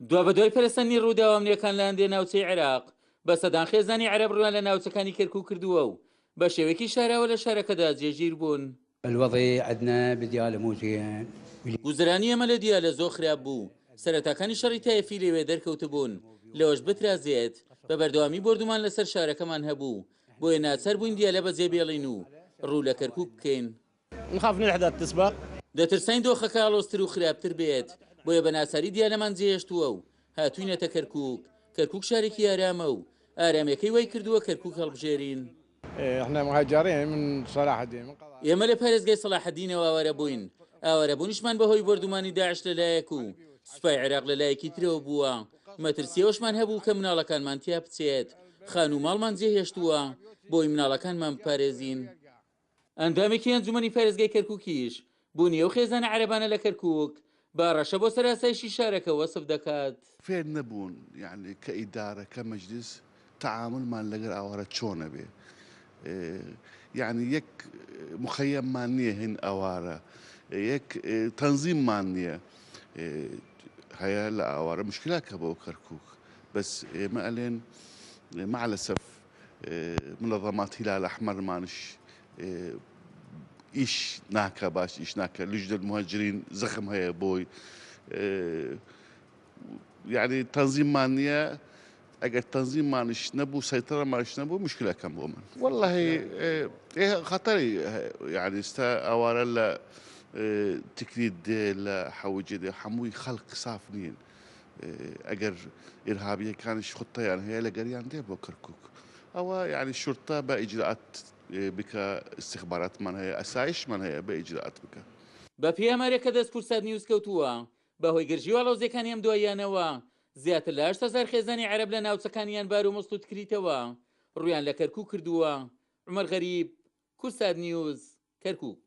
دوا بەدوای پەرستنی ڕووداوامنیەکان لە هەندێک ناوچەی عێراق بە سەدان خێزانی عەرەب ڕوان لە ناوچەکانی کەرکووک کردووە و بە شێوەیەکی شاراوە لە شارەکەدا جێگیر بوون. الوضع عندنا بديالة مو زين. گوزرانی ئەمە لە دیالە زۆر خراپ بوو. سەرەتاکانی شەڕی تایەفی لەوێ دەرکەوت بوون لەوەش بترازێت بە بەردەوامی بردومان لەسەر شارەکەمان هەبوو بۆیە ناچار بووین دیالە بەجێ بێڵین و ڕوو لە کەرکووک بکەین. نخاف من الأحداث تسبق. دەترسین دۆخەکە ئاڵۆزتر و خراپتر بێت بۆیە بە ناچاری دیالەمان جێهێشتووە و هاتووینەتە کەرکووک. کەرکووک شارێکی ئارامە و ئارامەکەی وای کردووە کەرکووک هەڵبژێرین. احنا مهاجرين من صلاح الدين. ئێمە لە پارێزگای سەلاحەدینەوە ئاوارە بووین. ئاوارەبوونیشمان بەهۆی بردومانی داعش لەلایەک و سوپای عێراق لەلایەکی ترەوە بووە. مەترسیەوەشمان هەبوو کە مناڵەکانمان تیا بچێت. خان و ماڵمان جێهێشتووە بۆی مناڵەکانمان بپارێزین. ئەندامێکی ئەنجومەنی پارێزگای کەرکووکیش بوونیە و خێزانە عەرەبانە لە کەرکووک با ڕەشە بۆ سەراسایشی شارەکە وەسف دەکات. فێر نەبوون یعنی کە ئیدارە کە مەجلیس تەعاملمان لەگەر ئاوارە چۆنە بێ. یعنی یەک مخەیەممان نییە هین ئەوارە یەک تەنزیممان نییە هەیە لە ئاوارە مشکلاکە بۆ کەرکووک بەس ئێمە ئەلێن مع الأسف منظمات هلال أحمرمانش ئیش ناکە باش ئیش ناکە لجنة المهاجرين زەخم هەیە بۆی يعني تەنزیممان نییە. ئەگەر تەنزیممانش نەبوو سەیترەمانش نەبوو مشکلەکەم بۆ من والله خەتەری يعني ئێستا ئەوارە لە تکرید دێ لە حەوجێ دێ هەمووی خەڵک ساف نین. ئەگەر ئیرهابیەکانیش خوتەیان هەیە لە گەریان دێ بۆ کەرکووک ئەوە يعني شورتە بە ئیجرئات بکە استخباراتمان هەیە ئەسایشمان هەیە بە ئیجرئات بکە. بە پێمارێکە دەست کورسات نیوز کەوتووە بەهۆی گرژی وەڵەوزیەکانی ئەم دواییانەوە زیاتر لە 8,000 خێزانی عەرەب لە ناوچەکانیان بار و مەستوت کریتەوە ڕویان لە کەرکووک کردووە. عومەر غەریب، کورسات نیوز، کەرکووک.